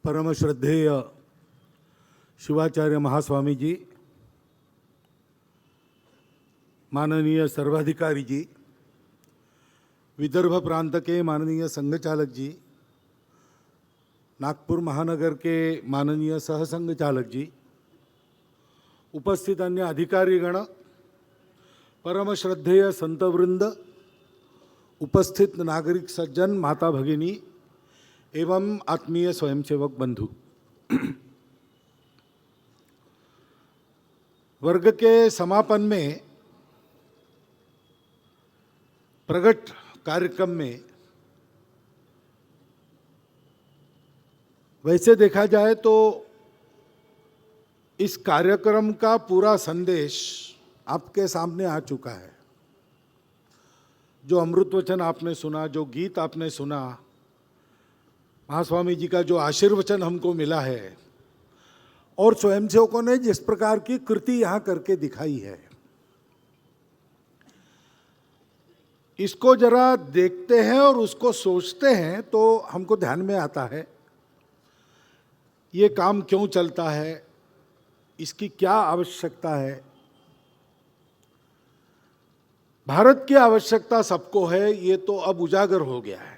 परम श्रद्धेय शिवाचार्य महास्वामी जी, माननीय सर्वाधिकारी जी, विदर्भ प्रांत के माननीय संघचालक जी, नागपुर महानगर के माननीय सहसंघ चालक जी, उपस्थित अन्य अधिकारीगण, परम श्रद्धेय संतवृंद, उपस्थित नागरिक सज्जन, माता भगिनी एवं आत्मीय स्वयंसेवक बंधु, वर्ग के समापन में प्रगट कार्यक्रम में वैसे देखा जाए तो इस कार्यक्रम का पूरा संदेश आपके सामने आ चुका है। जो अमृत वचन आपने सुना, जो गीत आपने सुना, महास्वामी जी का जो आशीर्वचन हमको मिला है और स्वयंसेवकों ने जिस प्रकार की कृति यहाँ करके दिखाई है, इसको जरा देखते हैं और उसको सोचते हैं तो हमको ध्यान में आता है ये काम क्यों चलता है, इसकी क्या आवश्यकता है। भारत की आवश्यकता सबको है, ये तो अब उजागर हो गया है।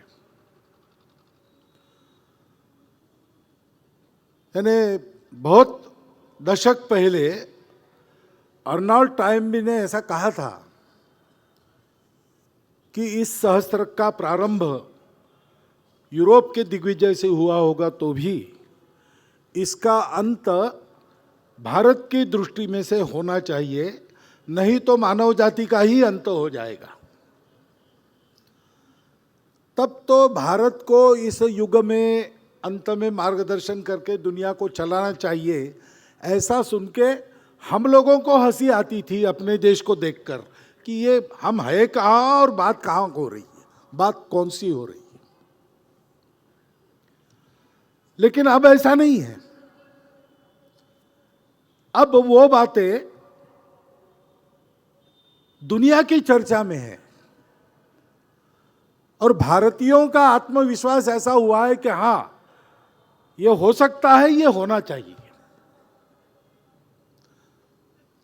यानी बहुत दशक पहले अर्नोल्ड टॉयनबी ने ऐसा कहा था कि इस सहस्त्र का प्रारंभ यूरोप के दिग्विजय से हुआ होगा तो भी इसका अंत भारत की दृष्टि में से होना चाहिए, नहीं तो मानव जाति का ही अंत हो जाएगा। तब तो भारत को इस युग में अंत में मार्गदर्शन करके दुनिया को चलाना चाहिए। ऐसा सुन के हम लोगों को हंसी आती थी अपने देश को देखकर कि ये हम है कहाँ और बात कहाँ हो रही है, बात कौन सी हो रही है। लेकिन अब ऐसा नहीं है। अब वो बातें दुनिया की चर्चा में है और भारतीयों का आत्मविश्वास ऐसा हुआ है कि हाँ, ये हो सकता है, ये होना चाहिए।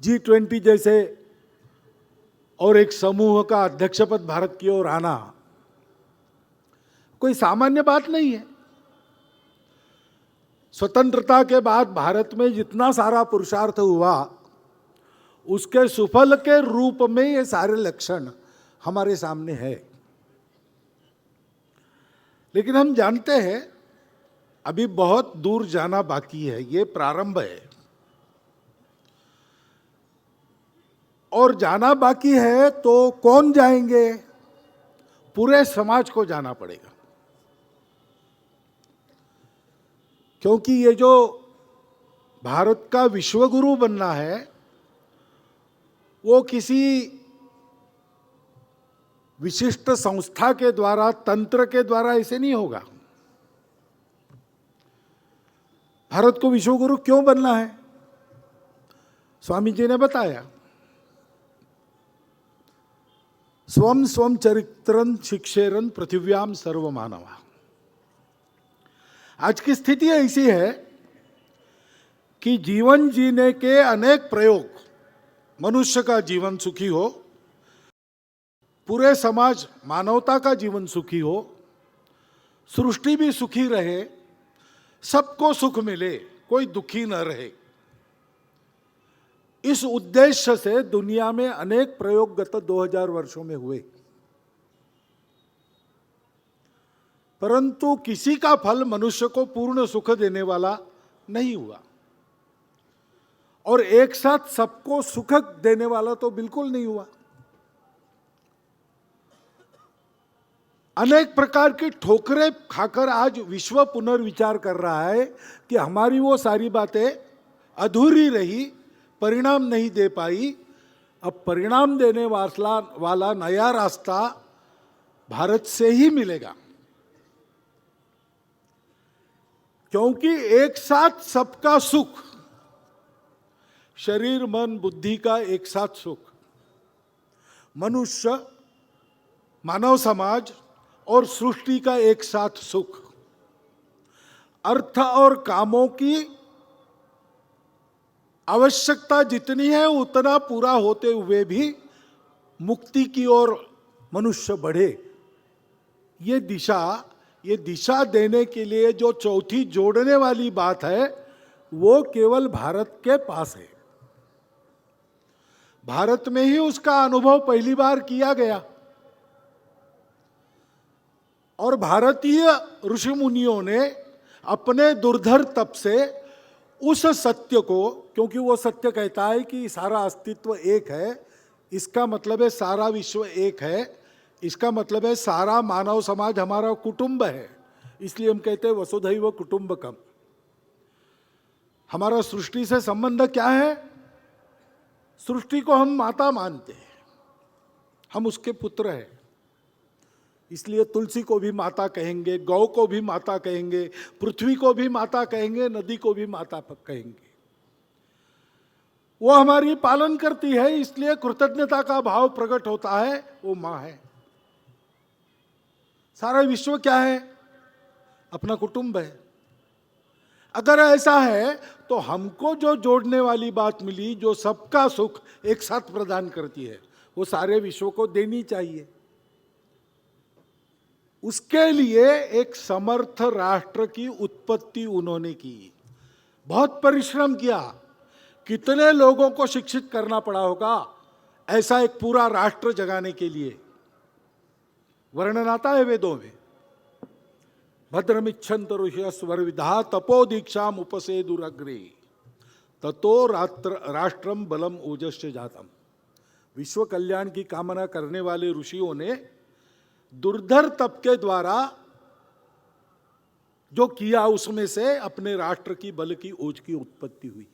G20 जैसे और एक समूह का अध्यक्ष पद भारत की ओर आना कोई सामान्य बात नहीं है। स्वतंत्रता के बाद भारत में जितना सारा पुरुषार्थ हुआ, उसके सुफल के रूप में ये सारे लक्षण हमारे सामने है। लेकिन हम जानते हैं अभी बहुत दूर जाना बाकी है। ये प्रारंभ है और जाना बाकी है तो कौन जाएंगे? पूरे समाज को जाना पड़ेगा, क्योंकि ये जो भारत का विश्वगुरु बनना है वो किसी विशिष्ट संस्था के द्वारा, तंत्र के द्वारा ऐसे नहीं होगा। भारत को विश्वगुरु क्यों बनना है? स्वामी जी ने बताया, स्वम स्वम चरित्रं शिक्षेरन पृथिव्याम सर्व मानवा। आज की स्थिति ऐसी है कि जीवन जीने के अनेक प्रयोग, मनुष्य का जीवन सुखी हो, पूरे समाज मानवता का जीवन सुखी हो, सृष्टि भी सुखी रहे, सबको सुख मिले, कोई दुखी न रहे, इस उद्देश्य से दुनिया में अनेक प्रयोग गत 2000 वर्षों में हुए, परंतु किसी का फल मनुष्य को पूर्ण सुख देने वाला नहीं हुआ और एक साथ सबको सुख देने वाला तो बिल्कुल नहीं हुआ। अनेक प्रकार की ठोकरें खाकर आज विश्व पुनर्विचार कर रहा है कि हमारी वो सारी बातें अधूरी रही, परिणाम नहीं दे पाई। अब परिणाम देने वाला नया रास्ता भारत से ही मिलेगा, क्योंकि एक साथ सबका सुख, शरीर मन बुद्धि का एक साथ सुख, मनुष्य, मानव समाज और सृष्टि का एक साथ सुख, अर्थ और कामों की आवश्यकता जितनी है उतना पूरा होते हुए भी मुक्ति की ओर मनुष्य बढ़े, ये दिशा देने के लिए जो चौथी जोड़ने वाली बात है वो केवल भारत के पास है। भारत में ही उसका अनुभव पहली बार किया गया और भारतीय ऋषि मुनियों ने अपने दुर्धर तप से उस सत्य को, क्योंकि वो सत्य कहता है कि सारा अस्तित्व एक है, इसका मतलब है सारा विश्व एक है, इसका मतलब है सारा मानव समाज हमारा कुटुंब है, इसलिए हम कहते हैं वसुधैव कुटुंबकम। हमारा सृष्टि से संबंध क्या है? सृष्टि को हम माता मानते हैं, हम उसके पुत्र हैं, इसलिए तुलसी को भी माता कहेंगे, गौ को भी माता कहेंगे, पृथ्वी को भी माता कहेंगे, नदी को भी माता कहेंगे। वो हमारी पालन करती है, इसलिए कृतज्ञता का भाव प्रकट होता है, वो मां है। सारा विश्व क्या है? अपना कुटुंब है। अगर ऐसा है तो हमको जो जोड़ने वाली बात मिली, जो सबका सुख एक साथ प्रदान करती है, वो सारे विश्व को देनी चाहिए। उसके लिए एक समर्थ राष्ट्र की उत्पत्ति उन्होंने की, बहुत परिश्रम किया। कितने लोगों को शिक्षित करना पड़ा होगा ऐसा एक पूरा राष्ट्र जगाने के लिए। वर्णन आता है वेदों में, भद्रमिच्छन्त ऋषयः स्वर्विधा तपो दीक्षाम उपसेदुरग्रे ततो राष्ट्रम बलम ओजस्य जातम। विश्व कल्याण की कामना करने वाले ऋषियों ने दुर्धर तप के द्वारा जो किया, उसमें से अपने राष्ट्र की बल की ओज की उत्पत्ति हुई।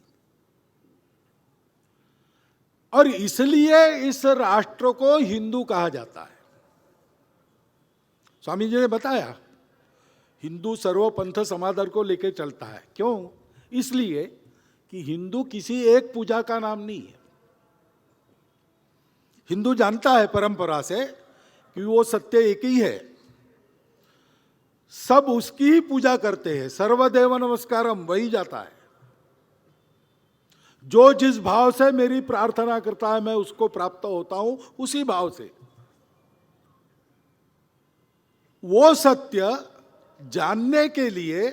और इसलिए इस राष्ट्र को हिंदू कहा जाता है। स्वामी जी ने बताया, हिंदू सर्वपंथ समादर को लेकर चलता है। क्यों? इसलिए कि हिंदू किसी एक पूजा का नाम नहीं है। हिंदू जानता है परंपरा से कि वो सत्य एक ही है, सब उसकी ही पूजा करते हैं, सर्वदेव नमस्कारम वही जाता है। जो जिस भाव से मेरी प्रार्थना करता है मैं उसको प्राप्त होता हूं, उसी भाव से। वो सत्य जानने के लिए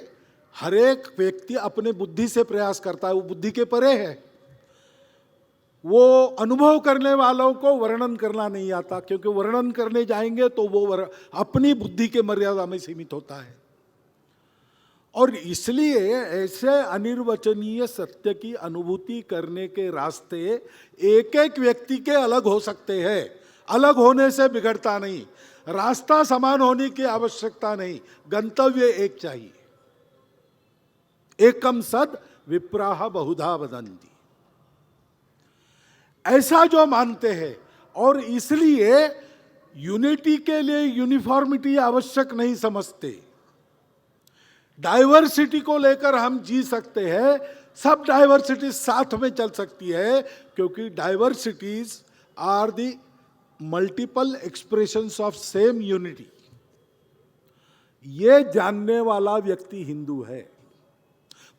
हर एक व्यक्ति अपने बुद्धि से प्रयास करता है, वो बुद्धि के परे है। वो अनुभव करने वालों को वर्णन करना नहीं आता, क्योंकि वर्णन करने जाएंगे तो वो अपनी बुद्धि के मर्यादा में सीमित होता है। और इसलिए ऐसे अनिर्वचनीय सत्य की अनुभूति करने के रास्ते एक एक व्यक्ति के अलग हो सकते हैं। अलग होने से बिगड़ता नहीं, रास्ता समान होने की आवश्यकता नहीं, गंतव्य एक चाहिए। एकम सद विप्राह बहुधा वदन्ति, ऐसा जो मानते हैं। और इसलिए यूनिटी के लिए यूनिफॉर्मिटी आवश्यक नहीं समझते। डाइवर्सिटी को लेकर हम जी सकते हैं, सब डाइवर्सिटी साथ में चल सकती है, क्योंकि diversities are the multiple expressions of same unity. ये जानने वाला व्यक्ति हिंदू है।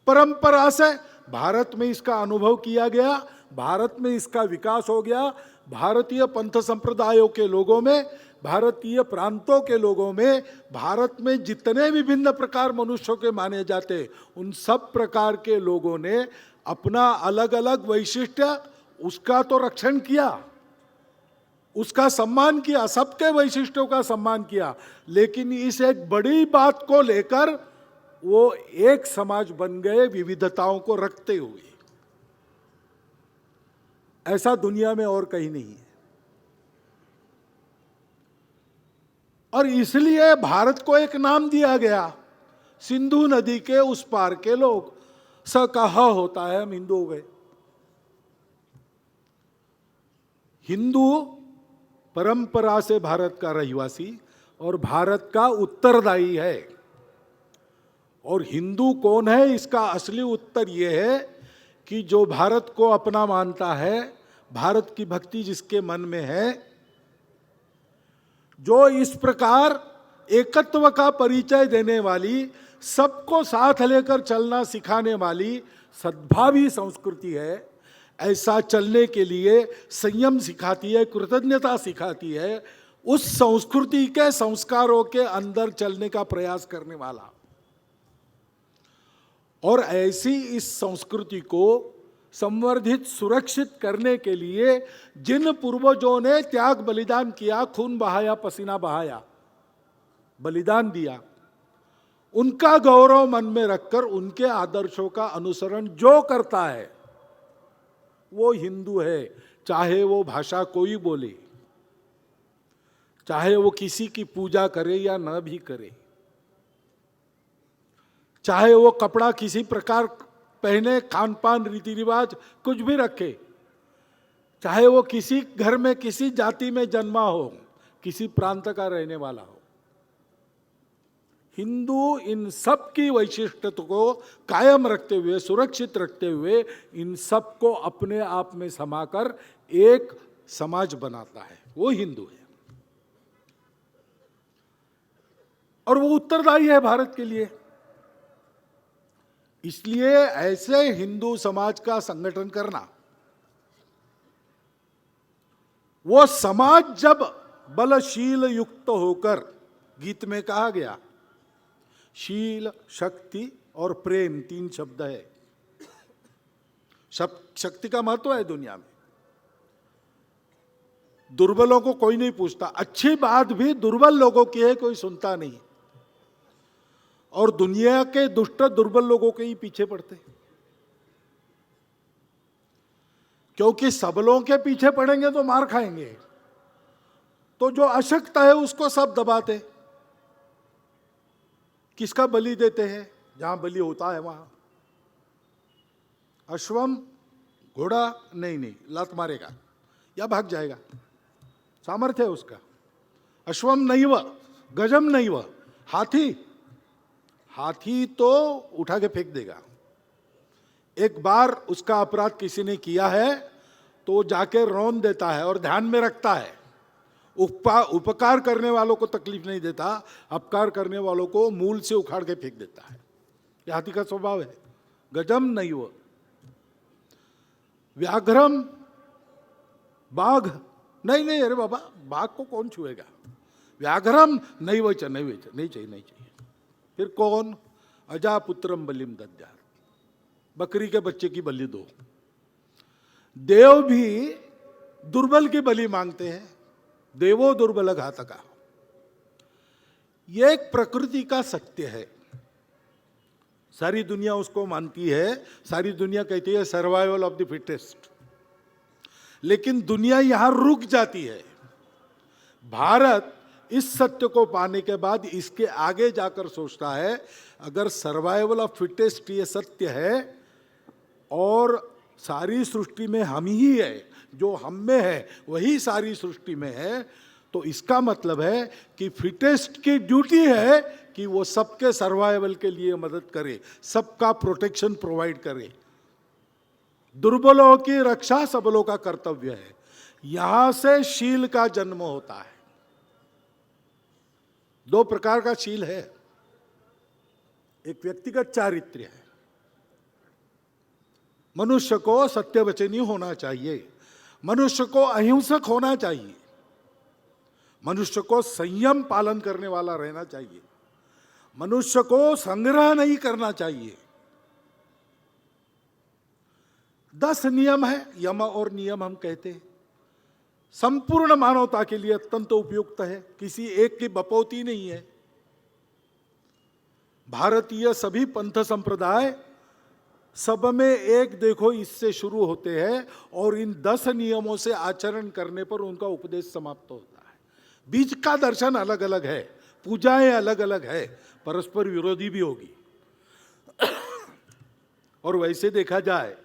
परंपरा से भारत में इसका अनुभव किया गया, भारत में इसका विकास हो गया। भारतीय पंथ संप्रदायों के लोगों में, भारतीय प्रांतों के लोगों में, भारत में जितने विभिन्न प्रकार मनुष्यों के माने जाते, उन सब प्रकार के लोगों ने अपना अलग अलग वैशिष्ट्य, उसका तो रक्षण किया, उसका सम्मान किया, सबके वैशिष्ट्यों का सम्मान किया। लेकिन इस एक बड़ी बात को लेकर वो एक समाज बन गए, विविधताओं को रखते हुए। ऐसा दुनिया में और कहीं नहीं है। और इसलिए भारत को एक नाम दिया गया, सिंधु नदी के उस पार के लोग। स का ह होता है, हम हिंदू हो गए। हिंदू परंपरा से भारत का रहिवासी और भारत का उत्तरदायी है। और हिंदू कौन है, इसका असली उत्तर यह है कि जो भारत को अपना मानता है, भारत की भक्ति जिसके मन में है, जो इस प्रकार एकत्व का परिचय देने वाली सबको साथ लेकर चलना सिखाने वाली सद्भावी संस्कृति है। ऐसा चलने के लिए संयम सिखाती है, कृतज्ञता सिखाती है, उस संस्कृति के संस्कारों के अंदर चलने का प्रयास करने वाला। और ऐसी इस संस्कृति को संवर्धित सुरक्षित करने के लिए जिन पूर्वजों ने त्याग बलिदान किया, खून बहाया, पसीना बहाया, बलिदान दिया, उनका गौरव मन में रखकर उनके आदर्शों का अनुसरण जो करता है वो हिंदू है। चाहे वो भाषा कोई बोले, चाहे वो किसी की पूजा करे या न भी करे, चाहे वो कपड़ा किसी प्रकार पहने, खान पान रीति रिवाज कुछ भी रखे, चाहे वो किसी घर में किसी जाति में जन्मा हो, किसी प्रांत का रहने वाला हो, हिंदू इन सब की वैशिष्ट्यता को कायम रखते हुए, सुरक्षित रखते हुए, इन सब को अपने आप में समाकर एक समाज बनाता है, वो हिंदू है। और वो उत्तरदायी है भारत के लिए। इसलिए ऐसे हिंदू समाज का संगठन करना, वो समाज जब बलशील युक्त होकर, गीत में कहा गया शील, शक्ति और प्रेम 3 शब्द है। शक्ति का महत्व है दुनिया में, दुर्बलों को कोई नहीं पूछता, अच्छी बात भी दुर्बल लोगों की है, कोई सुनता नहीं, और दुनिया के दुष्ट दुर्बल लोगों के ही पीछे पड़ते, क्योंकि सबलों के पीछे पड़ेंगे तो मार खाएंगे। तो जो अशक्त है उसको सब दबाते, किसका बलि देते हैं? जहां बलि होता है वहां अश्वम, घोड़ा नहीं, लात मारेगा या भाग जाएगा, सामर्थ्य है उसका। अश्वम नहीं व गजम नहीं व हाथी तो उठा के फेंक देगा। एक बार उसका अपराध किसी ने किया है तो जाके रौन देता है और ध्यान में रखता है, उपकार करने वालों को तकलीफ नहीं देता, अपकार करने वालों को मूल से उखाड़ के फेंक देता है। यह हाथी का स्वभाव है। गजम नहीं वो, व्याघ्रम, बाघ नहीं, अरे बाबा बाघ को कौन छुएगा, व्याघ्रम नहीं चाहिए। फिर कौन? अजा पुत्रम बलिम दद्यात्, बकरी के बच्चे की बलि दो। देव भी दुर्बल की बलि मांगते हैं, देवो दुर्बल घातका। यह एक प्रकृति का सत्य है, सारी दुनिया उसको मानती है, सारी दुनिया कहती है सर्वाइवल ऑफ द फिटेस्ट। लेकिन दुनिया यहां रुक जाती है। भारत इस सत्य को पाने के बाद इसके आगे जाकर सोचता है, अगर सर्वाइवल ऑफ फिटेस्ट ये सत्य है और सारी सृष्टि में हम ही है, जो हम में है वही सारी सृष्टि में है, तो इसका मतलब है कि फिटेस्ट की ड्यूटी है कि वो सबके सर्वाइवल के लिए मदद करे, सबका प्रोटेक्शन प्रोवाइड करे। दुर्बलों की रक्षा सबलों का कर्तव्य है। यहां से शील का जन्म होता है। 2 प्रकार का शील है, एक व्यक्तिगत चारित्र्य है, मनुष्य को सत्यवचनी होना चाहिए, मनुष्य को अहिंसक होना चाहिए, मनुष्य को संयम पालन करने वाला रहना चाहिए, मनुष्य को संग्रह नहीं करना चाहिए। 10 नियम है, यम और नियम हम कहते हैं, संपूर्ण मानवता के लिए अत्यंत उपयुक्त है, किसी एक की बपौती नहीं है। भारतीय सभी पंथ संप्रदाय सब में एक देखो इससे शुरू होते हैं और इन 10 नियमों से आचरण करने पर उनका उपदेश समाप्त होता है। बीच का दर्शन अलग अलग है, पूजाएं अलग अलग है, परस्पर विरोधी भी होगी। और वैसे देखा जाए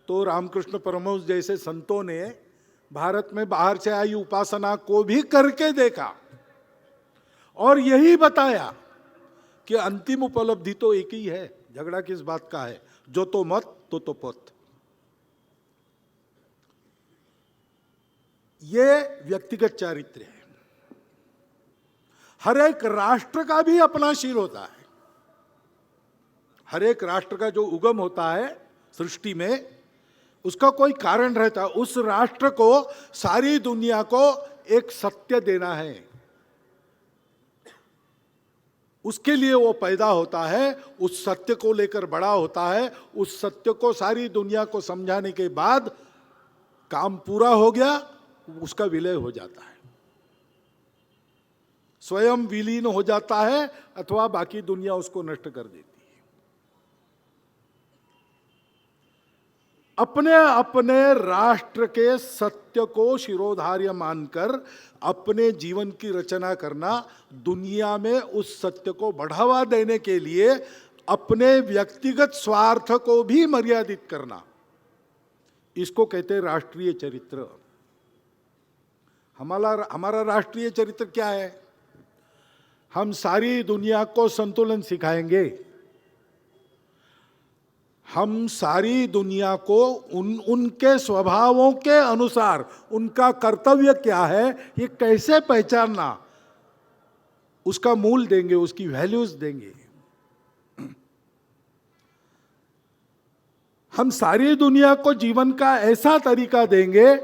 तो रामकृष्ण परमहंस जैसे संतों ने भारत में बाहर से आई उपासना को भी करके देखा और यही बताया कि अंतिम उपलब्धि तो एक ही है, झगड़ा किस बात का है, जो तो मत तो पथ। ये व्यक्तिगत चारित्र्य है। हर एक राष्ट्र का भी अपना शील होता है। हर एक राष्ट्र का जो उगम होता है सृष्टि में, उसका कोई कारण रहता है। उस राष्ट्र को सारी दुनिया को एक सत्य देना है, उसके लिए वो पैदा होता है, उस सत्य को लेकर बड़ा होता है। उस सत्य को सारी दुनिया को समझाने के बाद काम पूरा हो गया, उसका विलय हो जाता है, स्वयं विलीन हो जाता है, अथवा बाकी दुनिया उसको नष्ट कर देती है। अपने अपने राष्ट्र के सत्य को शिरोधार्य मानकर अपने जीवन की रचना करना, दुनिया में उस सत्य को बढ़ावा देने के लिए अपने व्यक्तिगत स्वार्थ को भी मर्यादित करना, इसको कहते हैं राष्ट्रीय चरित्र। हमारा राष्ट्रीय चरित्र क्या है? हम सारी दुनिया को संतुलन सिखाएंगे, हम सारी दुनिया को उनके स्वभावों के अनुसार उनका कर्तव्य क्या है ये कैसे पहचानना, उसका मूल देंगे, उसकी वैल्यूज देंगे। हम सारी दुनिया को जीवन का ऐसा तरीका देंगे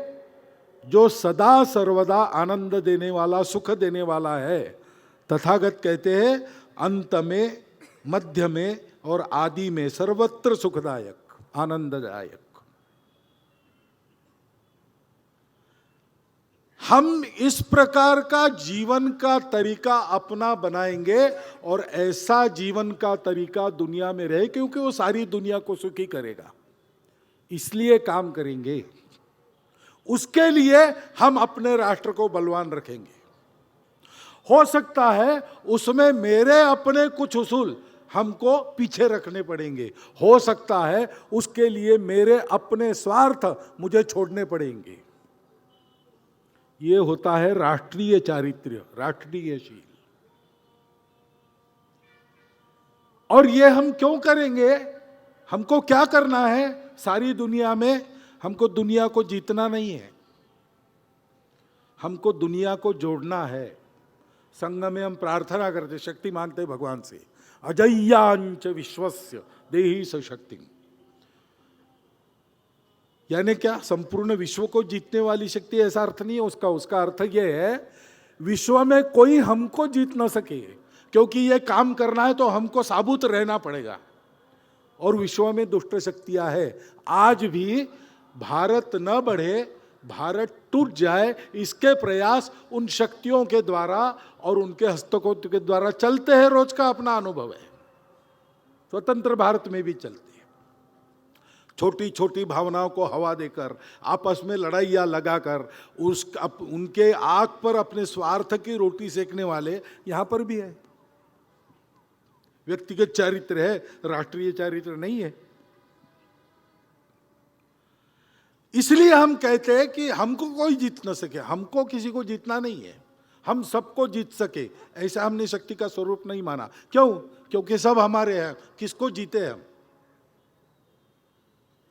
जो सदा सर्वदा आनंद देने वाला, सुख देने वाला है। तथागत कहते हैं अंत में, मध्य में और आदि में सर्वत्र सुखदायक, आनंददायक। हम इस प्रकार का जीवन का तरीका अपना बनाएंगे और ऐसा जीवन का तरीका दुनिया में रहे, क्योंकि वो सारी दुनिया को सुखी करेगा, इसलिए काम करेंगे। उसके लिए हम अपने राष्ट्र को बलवान रखेंगे। हो सकता है उसमें मेरे अपने कुछ उसूल हमको पीछे रखने पड़ेंगे, हो सकता है उसके लिए मेरे अपने स्वार्थ मुझे छोड़ने पड़ेंगे। ये होता है राष्ट्रीय चारित्र्य, राष्ट्रीय शील। और ये हम क्यों करेंगे? हमको क्या करना है सारी दुनिया में? हमको दुनिया को जीतना नहीं है, हमको दुनिया को जोड़ना है। संघ में हम प्रार्थना करते, शक्ति मांगते भगवान से, अजय्यांच विश्वस्य देहि स शक्ति। यानी क्या? संपूर्ण विश्व को जीतने वाली शक्ति, ऐसा अर्थ नहीं है उसका। उसका अर्थ यह है विश्व में कोई हमको जीत ना सके, क्योंकि ये काम करना है तो हमको साबुत रहना पड़ेगा। और विश्व में दुष्ट शक्तियां है। आज भी भारत न बढ़े, भारत टूट जाए, इसके प्रयास उन शक्तियों के द्वारा और उनके हस्तक्षेप के द्वारा चलते हैं। रोज का अपना अनुभव है, स्वतंत्र भारत में भी चलते हैं। छोटी छोटी भावनाओं को हवा देकर, आपस में लड़ाइयाँ लगाकर, उनके आग पर अपने स्वार्थ की रोटी सेकने वाले यहाँ पर भी है। व्यक्तिगत चरित्र है, राष्ट्रीय चरित्र नहीं है। इसलिए हम कहते हैं कि हमको कोई जीत न सके, हमको किसी को जीतना नहीं है, हम सबको जीत सके, ऐसा हमने शक्ति का स्वरूप नहीं माना। क्यों? क्योंकि सब हमारे हैं, किसको जीते हम?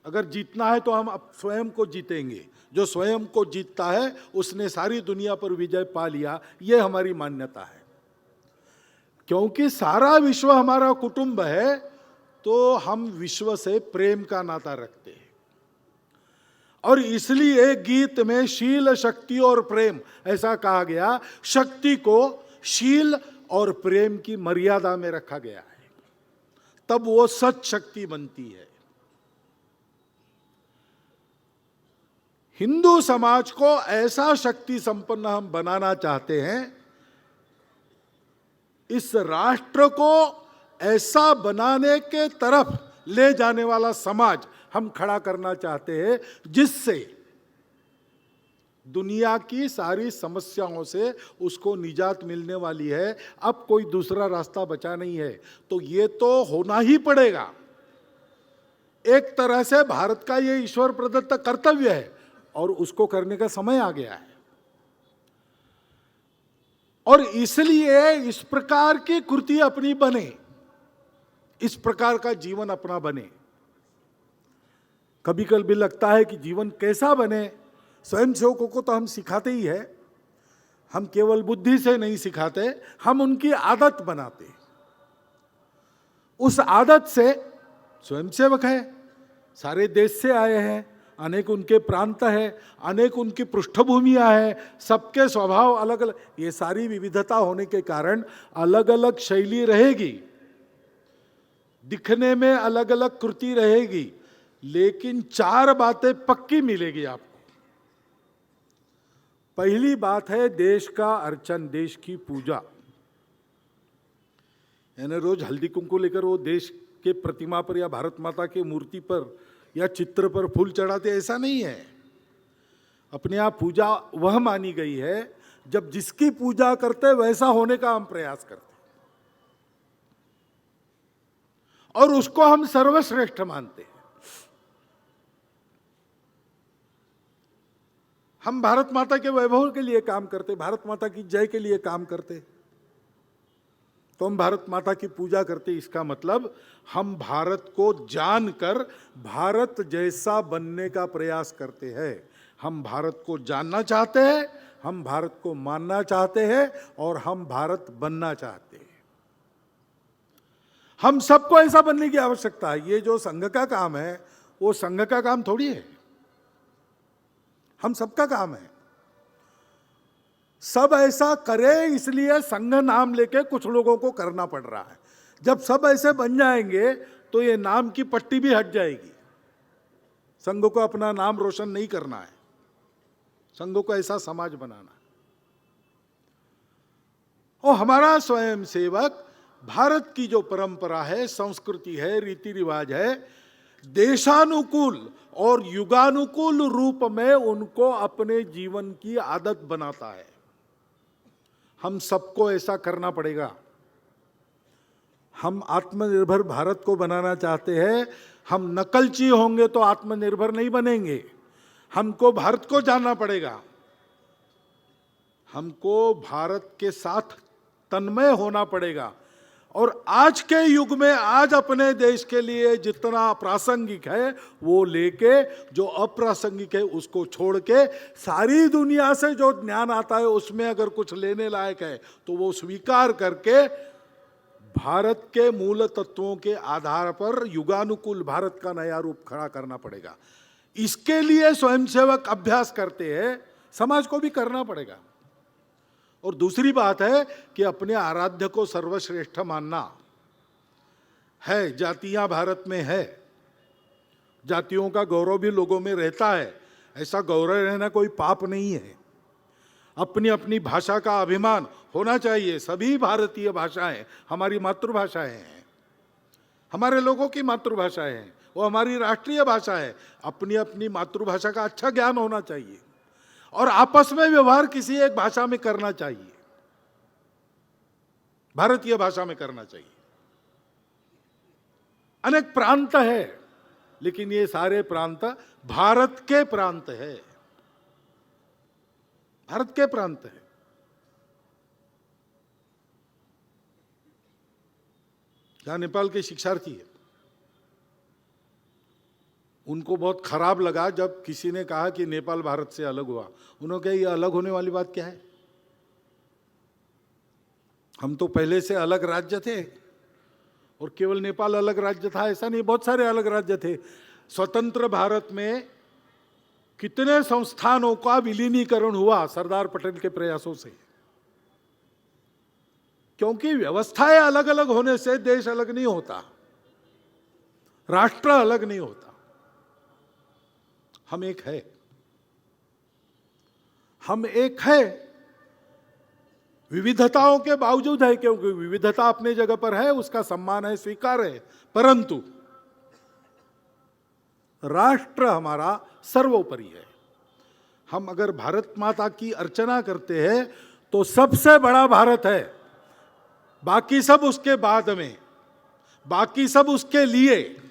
अगर जीतना है तो हम अब स्वयं को जीतेंगे। जो स्वयं को जीतता है उसने सारी दुनिया पर विजय पा लिया, ये हमारी मान्यता है। क्योंकि सारा विश्व हमारा कुटुंब है, तो हम विश्व से प्रेम का नाता रखते हैं। और इसलिए गीत में शील, शक्ति और प्रेम ऐसा कहा गया। शक्ति को शील और प्रेम की मर्यादा में रखा गया है, तब वो सच शक्ति बनती है। हिंदू समाज को ऐसा शक्ति संपन्न हम बनाना चाहते हैं, इस राष्ट्र को ऐसा बनाने के तरफ ले जाने वाला समाज हम खड़ा करना चाहते हैं, जिससे दुनिया की सारी समस्याओं से उसको निजात मिलने वाली है। अब कोई दूसरा रास्ता बचा नहीं है, तो ये तो होना ही पड़ेगा। एक तरह से भारत का ये ईश्वर प्रदत्त कर्तव्य है और उसको करने का समय आ गया है। और इसलिए इस प्रकार की कृति अपनी बने, इस प्रकार का जीवन अपना बने। कभी कभी लगता है कि जीवन कैसा बने, स्वयं सेवकों को तो हम सिखाते ही है, हम केवल बुद्धि से नहीं सिखाते, हम उनकी आदत बनाते। उस आदत से स्वयंसेवक है, सारे देश से आए हैं, अनेक उनके प्रांत है, अनेक उनकी पृष्ठभूमियां हैं, सबके स्वभाव अलग अलग, ये सारी विविधता होने के कारण अलग अलग शैली रहेगी, दिखने में अलग अलग कृति रहेगी, लेकिन चार बातें पक्की मिलेगी आपको। पहली बात है देश का अर्चन, देश की पूजा। यानी रोज हल्दी कुंकू लेकर वो देश के प्रतिमा पर या भारत माता की मूर्ति पर या चित्र पर फूल चढ़ाते, ऐसा नहीं है। अपने आप पूजा वह मानी गई है जब जिसकी पूजा करते वैसा होने का हम प्रयास करते और उसको हम सर्वश्रेष्ठ मानते हैं। हम भारत माता के वैभव के लिए काम करते, भारत माता की जय के लिए काम करते, तो हम भारत माता की पूजा करते। इसका मतलब हम भारत को जानकर भारत जैसा बनने का प्रयास करते हैं। हम भारत को जानना चाहते हैं, हम भारत को मानना चाहते हैं और हम भारत बनना चाहते हैं। हम सबको ऐसा बनने की आवश्यकता है। ये जो संघ का काम है वो संघ का काम थोड़ी है, हम सबका काम है। सब ऐसा करे इसलिए संघ नाम लेके कुछ लोगों को करना पड़ रहा है। जब सब ऐसे बन जाएंगे तो ये नाम की पट्टी भी हट जाएगी। संघ को अपना नाम रोशन नहीं करना है, संघ को ऐसा समाज बनाना है। और हमारा स्वयं सेवक भारत की जो परंपरा है, संस्कृति है, रीति रिवाज है, देशानुकूल और युगानुकूल रूप में उनको अपने जीवन की आदत बनाता है। हम सबको ऐसा करना पड़ेगा। हम आत्मनिर्भर भारत को बनाना चाहते हैं। हम नकलची होंगे तो आत्मनिर्भर नहीं बनेंगे। हमको भारत को जानना पड़ेगा, हमको भारत के साथ तन्मय होना पड़ेगा। और आज के युग में आज अपने देश के लिए जितना प्रासंगिक है वो लेके, जो अप्रासंगिक है उसको छोड़ के, सारी दुनिया से जो ज्ञान आता है उसमें अगर कुछ लेने लायक है तो वो स्वीकार करके भारत के मूल तत्वों के आधार पर युगानुकूल भारत का नया रूप खड़ा करना पड़ेगा। इसके लिए स्वयंसेवक अभ्यास करते हैं, समाज को भी करना पड़ेगा। और दूसरी बात है कि अपने आराध्य को सर्वश्रेष्ठ मानना है। जातियां भारत में है, जातियों का गौरव भी लोगों में रहता है, ऐसा गौरव रहना कोई पाप नहीं है। अपनी अपनी भाषा का अभिमान होना चाहिए। सभी भारतीय भाषाएं हमारी मातृभाषाएं हैं, हमारे लोगों की मातृभाषाएं हैं, वो हमारी राष्ट्रीय भाषा है। अपनी अपनी मातृभाषा का अच्छा ज्ञान होना चाहिए और आपस में व्यवहार किसी एक भाषा में करना चाहिए, भारतीय भाषा में करना चाहिए। अनेक प्रांत है, लेकिन ये सारे प्रांत भारत के प्रांत है, भारत के प्रांत है। क्या नेपाल के शिक्षार्थी है, उनको बहुत खराब लगा जब किसी ने कहा कि नेपाल भारत से अलग हुआ। उन्होंने कहा ये अलग होने वाली बात क्या है, हम तो पहले से अलग राज्य थे। और केवल नेपाल अलग राज्य था ऐसा नहीं, बहुत सारे अलग राज्य थे। स्वतंत्र भारत में कितने संस्थानों का विलीनीकरण हुआ सरदार पटेल के प्रयासों से। क्योंकि व्यवस्थाएं अलग अलग होने से देश अलग नहीं होता, राष्ट्र अलग नहीं होता। हम एक है, हम एक है, विविधताओं के बावजूद है। क्योंकि विविधता अपनी जगह पर है, उसका सम्मान है, स्वीकार है, परंतु राष्ट्र हमारा सर्वोपरि है। हम अगर भारत माता की अर्चना करते हैं तो सबसे बड़ा भारत है, बाकी सब उसके बाद में, बाकी सब उसके लिए,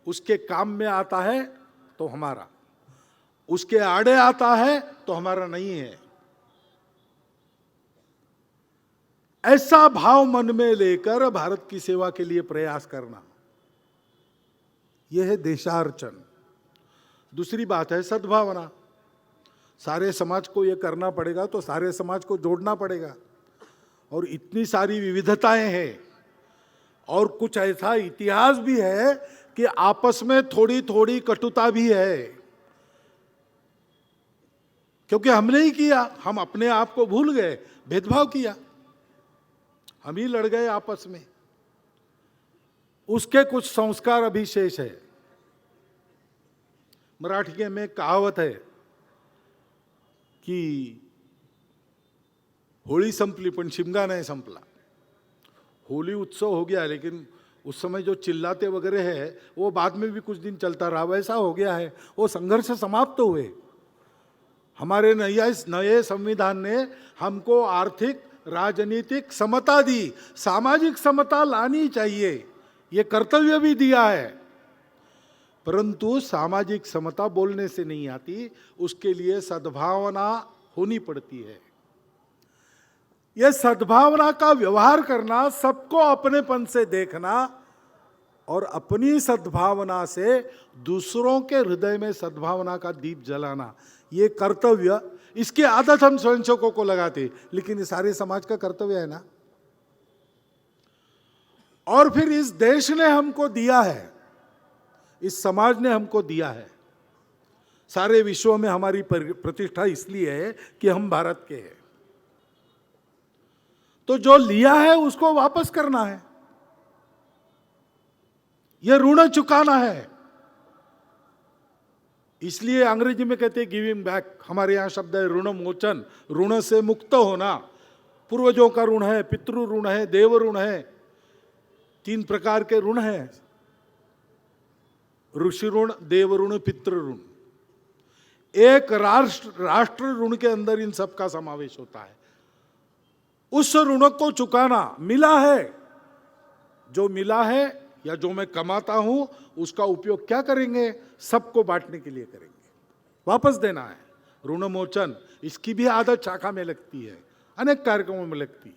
उसके काम में आता है तो हमारा, उसके आड़े आता है तो हमारा नहीं है। ऐसा भाव मन में लेकर भारत की सेवा के लिए प्रयास करना, यह है देशार्चन। दूसरी बात है सद्भावना। सारे समाज को यह करना पड़ेगा तो सारे समाज को जोड़ना पड़ेगा। और इतनी सारी विविधताएं हैं और कुछ ऐसा इतिहास भी है कि आपस में थोड़ी थोड़ी कटुता भी है, क्योंकि हमने ही किया, हम अपने आप को भूल गए, भेदभाव किया, हम ही लड़ गए आपस में। उसके कुछ संस्कार अभी शेष है। मराठी में कहावत है की होळी संपली पण शिमगा नहीं संपला। होली उत्सव हो गया, लेकिन उस समय जो चिल्लाते वगैरह है वो बाद में भी कुछ दिन चलता रहा, वैसा हो गया है। वो संघर्ष समाप्त हुए। हमारे नए संविधान ने हमको आर्थिक राजनीतिक समता दी, सामाजिक समता लानी चाहिए, ये कर्तव्य भी दिया है। परंतु सामाजिक समता बोलने से नहीं आती, उसके लिए सद्भावना होनी पड़ती है। यह सद्भावना का व्यवहार करना, सबको अपनेपन से देखना और अपनी सद्भावना से दूसरों के हृदय में सद्भावना का दीप जलाना, ये कर्तव्य, इसकी आदत हम स्वयंसेवकों को लगाते, लेकिन ये सारे समाज का कर्तव्य है ना। और फिर इस देश ने हमको दिया है, इस समाज ने हमको दिया है। सारे विश्व में हमारी प्रतिष्ठा इसलिए है कि हम भारत के हैं। तो जो लिया है उसको वापस करना है, यह ऋण चुकाना है। इसलिए अंग्रेजी में कहते हैं गिविंग बैक, हमारे यहां शब्द है ऋण मोचन, ऋण से मुक्त होना। पूर्वजों का ऋण है, पितृ ऋण है, देव ऋण है, 3 प्रकार के ऋण हैं, ऋषि ऋण, देव ऋण, पितृ ऋण। एक राष्ट्र ऋण के अंदर इन सब का समावेश होता है। उस ऋण को चुकाना, मिला है, जो मिला है या जो मैं कमाता हूं उसका उपयोग क्या करेंगे, सबको बांटने के लिए करेंगे, वापस देना है। ऋण मोचन, इसकी भी आदत शाखा में लगती है, अनेक कार्यक्रमों में लगती है,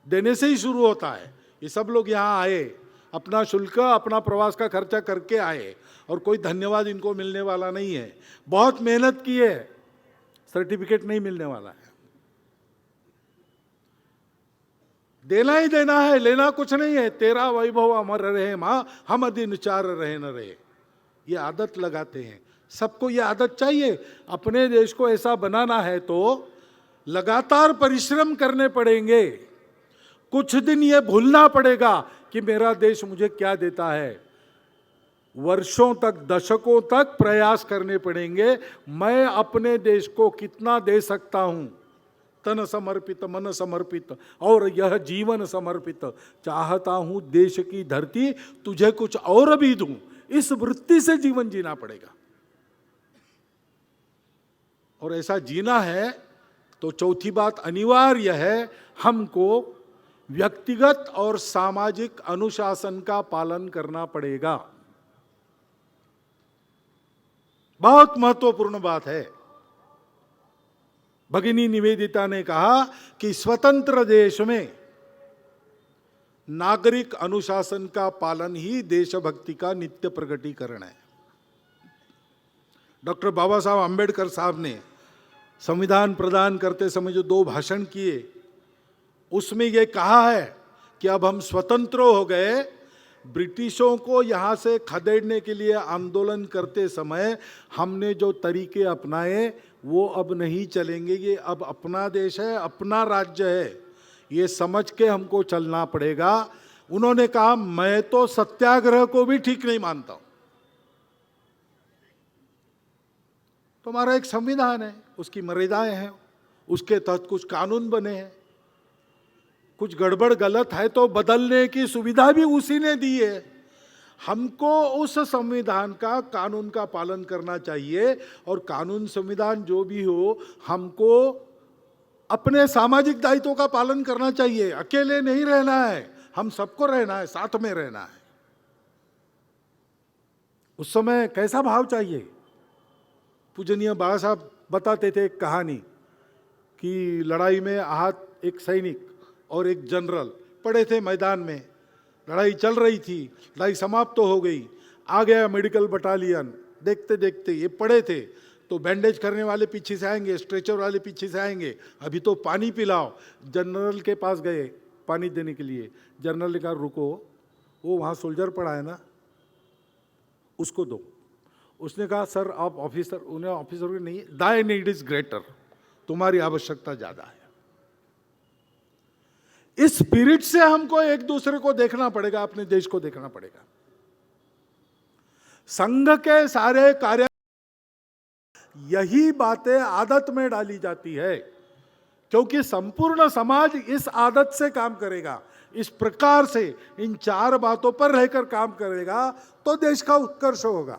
देने से ही शुरू होता है। ये सब लोग यहाँ आए, अपना शुल्क, अपना प्रवास का खर्चा करके आए, और कोई धन्यवाद इनको मिलने वाला नहीं है। बहुत मेहनत की है, सर्टिफिकेट नहीं मिलने वाला है। देना ही देना है, लेना कुछ नहीं है। तेरा वैभव अमर रहे मां, हम दिन 4 रहे न रहे, ये आदत लगाते हैं। सबको ये आदत चाहिए। अपने देश को ऐसा बनाना है तो लगातार परिश्रम करने पड़ेंगे। कुछ दिन ये भूलना पड़ेगा कि मेरा देश मुझे क्या देता है। वर्षों तक, दशकों तक प्रयास करने पड़ेंगे, मैं अपने देश को कितना दे सकता हूं। तन समर्पित, मन समर्पित और यह जीवन समर्पित, चाहता हूं देश की धरती तुझे कुछ और भी दूं। इस वृत्ति से जीवन जीना पड़ेगा। और ऐसा जीना है तो चौथी बात अनिवार्य है, हमको व्यक्तिगत और सामाजिक अनुशासन का पालन करना पड़ेगा। बहुत महत्वपूर्ण बात है। भगिनी निवेदिता ने कहा कि स्वतंत्र देश में नागरिक अनुशासन का पालन ही देशभक्ति का नित्य प्रकटीकरण है। डॉक्टर बाबा साहब अंबेडकर साहब ने संविधान प्रदान करते समय जो 2 भाषण किए, उसमें यह कहा है कि अब हम स्वतंत्र हो गए। ब्रिटिशों को यहाँ से खदेड़ने के लिए आंदोलन करते समय हमने जो तरीके अपनाए वो अब नहीं चलेंगे। ये अब अपना देश है, अपना राज्य है, ये समझ के हमको चलना पड़ेगा। उन्होंने कहा मैं तो सत्याग्रह को भी ठीक नहीं मानता हूं। तो हमारा एक संविधान है, उसकी मर्यादाएं हैं, उसके तहत कुछ कानून बने हैं। कुछ गड़बड़ गलत है तो बदलने की सुविधा भी उसी ने दी है। हमको उस संविधान का, कानून का पालन करना चाहिए। और कानून संविधान जो भी हो, हमको अपने सामाजिक दायित्वों का पालन करना चाहिए। अकेले नहीं रहना है, हम सबको रहना है, साथ में रहना है। उस समय कैसा भाव चाहिए। पूजनीय बाबा साहब बताते थे एक कहानी कि लड़ाई में आहत एक सैनिक और एक जनरल पड़े थे मैदान में। लड़ाई चल रही थी, लड़ाई समाप्त तो हो गई, आ गया मेडिकल बटालियन। देखते देखते ये पड़े थे तो बैंडेज करने वाले पीछे से आएंगे, स्ट्रेचर वाले पीछे से आएंगे, अभी तो पानी पिलाओ। जनरल के पास गए, पानी देने के लिए। जनरल ने कहा रुको, वो वहाँ सोल्जर पड़ा है ना, उसको दो। उसने कहा सर आप ऑफिसर, उन्हें ऑफिसर को नहीं, दाई नीड इज ग्रेटर, तुम्हारी आवश्यकता ज्यादा है। इस स्पिरिट से हमको एक दूसरे को देखना पड़ेगा, अपने देश को देखना पड़ेगा। संघ के सारे कार्य यही बातें आदत में डाली जाती है, क्योंकि संपूर्ण समाज इस आदत से काम करेगा, इस प्रकार से इन 4 बातों पर रहकर काम करेगा तो देश का उत्कर्ष होगा।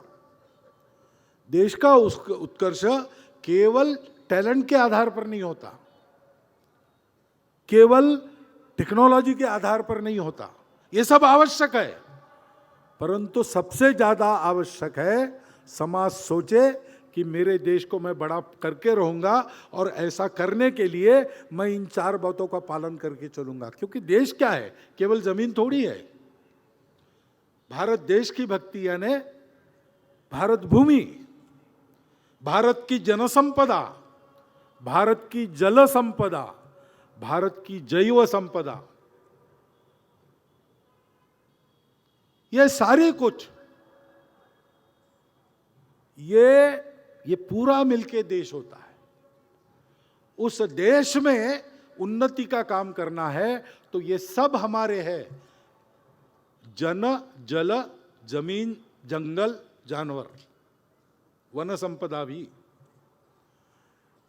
देश का उत्कर्ष केवल टैलेंट के आधार पर नहीं होता, केवल टेक्नोलॉजी के आधार पर नहीं होता। ये सब आवश्यक है, परंतु सबसे ज्यादा आवश्यक है समाज सोचे कि मेरे देश को मैं बड़ा करके रहूंगा, और ऐसा करने के लिए मैं इन 4 बातों का पालन करके चलूंगा। क्योंकि देश क्या है, केवल जमीन थोड़ी है। भारत देश की भक्ति यानी भारत भूमि, भारत की जनसंपदा, भारत की जल संपदा, भारत की जैव संपदा, ये सारे कुछ ये पूरा मिलके देश होता है। उस देश में उन्नति का काम करना है तो ये सब हमारे हैं, जन, जल, जमीन, जंगल, जानवर, वन संपदा भी।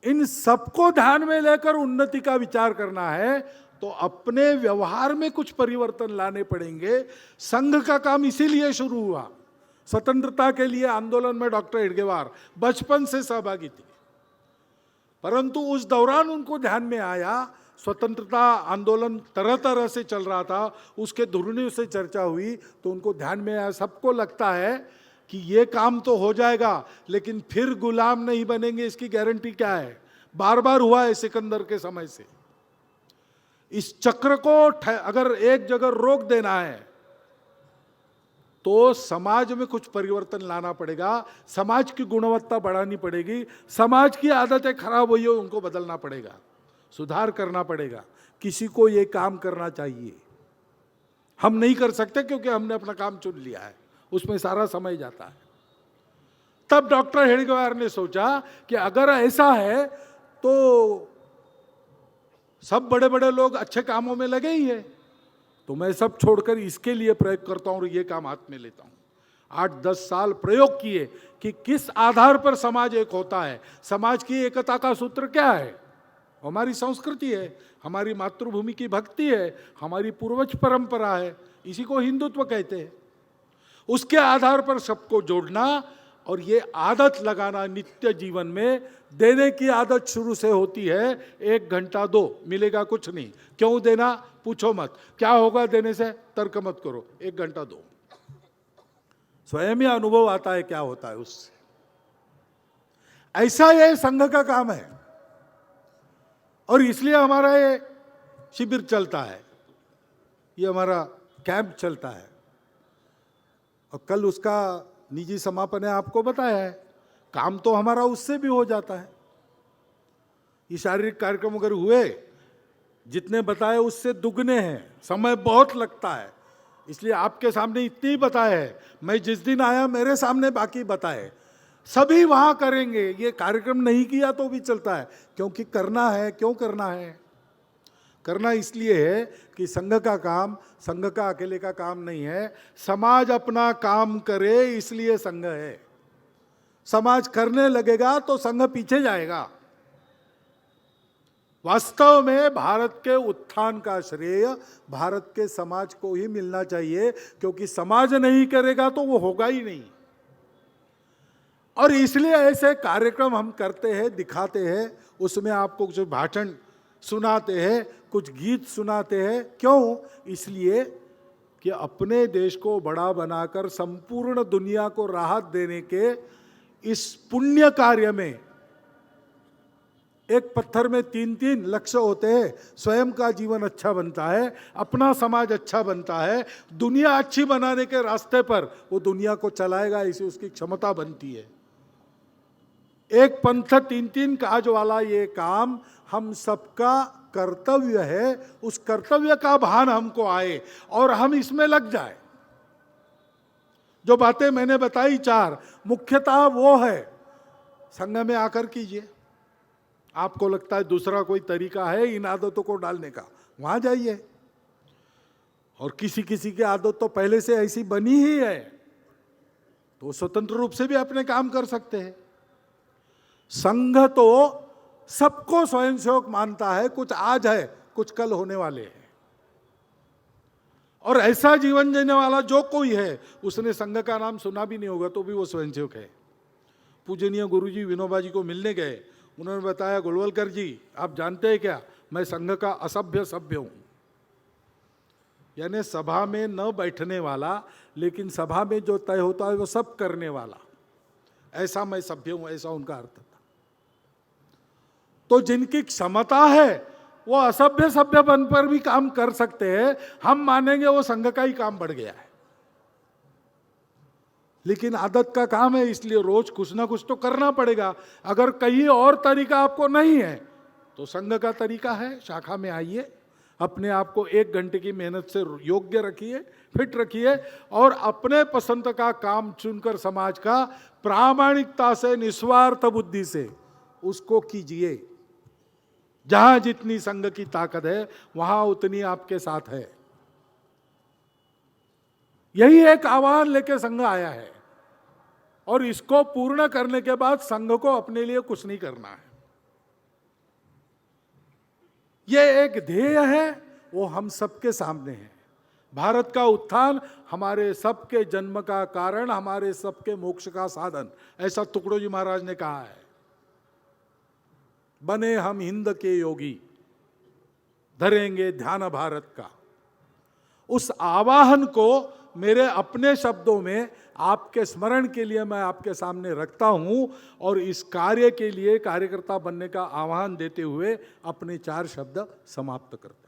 इन सबको ध्यान में लेकर उन्नति का विचार करना है तो अपने व्यवहार में कुछ परिवर्तन लाने पड़ेंगे। संघ का काम इसीलिए शुरू हुआ। स्वतंत्रता के लिए आंदोलन में डॉक्टर हेडगेवार बचपन से सहभागी थे, परंतु उस दौरान उनको ध्यान में आया स्वतंत्रता आंदोलन तरह तरह से चल रहा था, उसके धुरियों से चर्चा हुई तो उनको ध्यान में आया। सबको लगता है कि ये काम तो हो जाएगा, लेकिन फिर गुलाम नहीं बनेंगे, इसकी गारंटी क्या है? बार बार हुआ है सिकंदर के समय से। इस चक्र को अगर एक जगह रोक देना है तो समाज में कुछ परिवर्तन लाना पड़ेगा, समाज की गुणवत्ता बढ़ानी पड़ेगी, समाज की आदतें खराब हुई हो उनको बदलना पड़ेगा, सुधार करना पड़ेगा। किसी को ये काम करना चाहिए, हम नहीं कर सकते क्योंकि हमने अपना काम चुन लिया है, उसमें सारा समय जाता है। तब डॉक्टर हेडगेवार ने सोचा कि अगर ऐसा है तो सब बड़े बड़े लोग अच्छे कामों में लगे ही है, तो मैं सब छोड़कर इसके लिए प्रयोग करता हूं और ये काम हाथ में लेता हूं। 8-10 साल प्रयोग किए कि किस आधार पर समाज एक होता है। समाज की एकता का सूत्र क्या है? हमारी संस्कृति है, हमारी मातृभूमि की भक्ति है, हमारी पूर्वज परंपरा है, इसी को हिंदुत्व कहते हैं। उसके आधार पर सबको जोड़ना और ये आदत लगाना नित्य जीवन में। देने की आदत शुरू से होती है, 1 घंटा दो, मिलेगा कुछ नहीं। क्यों देना पूछो मत, क्या होगा देने से तर्क मत करो, 1 घंटा दो, स्वयं ही अनुभव आता है क्या होता है उससे। ऐसा ये संघ का काम है और इसलिए हमारा ये शिविर चलता है, ये हमारा कैंप चलता है। और कल उसका निजी समापन है, आपको बताया है। काम तो हमारा उससे भी हो जाता है। ये शारीरिक कार्यक्रम अगर हुए, जितने बताए उससे दुगने हैं, समय बहुत लगता है, इसलिए आपके सामने इतने ही बताए हैं। मैं जिस दिन आया मेरे सामने बाकी बताए, सभी वहां करेंगे। ये कार्यक्रम नहीं किया तो भी चलता है, क्योंकि करना है। क्यों करना है? करना इसलिए है कि संघ का काम संघ का अकेले का काम नहीं है, समाज अपना काम करे, इसलिए संघ है। समाज करने लगेगा तो संघ पीछे जाएगा। वास्तव में भारत के उत्थान का श्रेय भारत के समाज को ही मिलना चाहिए, क्योंकि समाज नहीं करेगा तो वो होगा ही नहीं। और इसलिए ऐसे कार्यक्रम हम करते हैं, दिखाते हैं, उसमें आपको कुछ भाषण सुनाते हैं, कुछ गीत सुनाते हैं। क्यों? इसलिए कि अपने देश को बड़ा बनाकर संपूर्ण दुनिया को राहत देने के इस पुण्य कार्य में, एक पत्थर में 3-3 लक्ष्य होते हैं। स्वयं का जीवन अच्छा बनता है, अपना समाज अच्छा बनता है, दुनिया अच्छी बनाने के रास्ते पर वो दुनिया को चलाएगा, इसे उसकी क्षमता बनती है। एक पंथ 3-3 काज वाला ये काम हम सबका कर्तव्य है, उस कर्तव्य का भान हमको आए और हम इसमें लग जाए। जो बातें मैंने बताई 4, मुख्यतः वो है संघ में आकर कीजिए। आपको लगता है दूसरा कोई तरीका है इन आदतों को डालने का, वहां जाइए। और किसी किसी की आदत तो पहले से ऐसी बनी ही है, तो स्वतंत्र रूप से भी अपने काम कर सकते हैं। संघ तो सबको स्वयंसेवक मानता है, कुछ आज है कुछ कल होने वाले हैं। और ऐसा जीवन जीने वाला जो कोई है, उसने संघ का नाम सुना भी नहीं होगा तो भी वो स्वयंसेवक है। पूजनीय गुरुजी विनोबा जी को मिलने गए, उन्होंने बताया, गोलवलकर जी आप जानते हैं क्या, मैं संघ का असभ्य सभ्य हूं। यानी सभा में न बैठने वाला, लेकिन सभा में जो तय होता है वो सब करने वाला, ऐसा मैं सभ्य हूं, ऐसा उनका अर्थ था। तो जिनकी क्षमता है वो असभ्य सभ्य बन पर भी काम कर सकते हैं, हम मानेंगे वो संघ का ही काम बढ़ गया है। लेकिन आदत का काम है, इसलिए रोज कुछ ना कुछ तो करना पड़ेगा। अगर कहीं और तरीका आपको नहीं है तो संघ का तरीका है, शाखा में आइए, अपने आप को 1 घंटे की मेहनत से योग्य रखिए, फिट रखिए और अपने पसंद का काम चुनकर समाज का प्रामाणिकता से, निस्वार्थ बुद्धि से उसको कीजिए। जहां जितनी संघ की ताकत है वहां उतनी आपके साथ है। यही एक आह्वान लेके संघ आया है और इसको पूर्ण करने के बाद संघ को अपने लिए कुछ नहीं करना है। ये एक ध्येय है, वो हम सबके सामने है। भारत का उत्थान हमारे सबके जन्म का कारण, हमारे सबके मोक्ष का साधन, ऐसा टुकड़ोजी महाराज ने कहा है। बने हम हिंद के योगी, धरेंगे ध्यान भारत का। उस आवाहन को मेरे अपने शब्दों में आपके स्मरण के लिए मैं आपके सामने रखता हूं और इस कार्य के लिए कार्यकर्ता बनने का आह्वान देते हुए अपने 4 शब्द समाप्त करता हूं।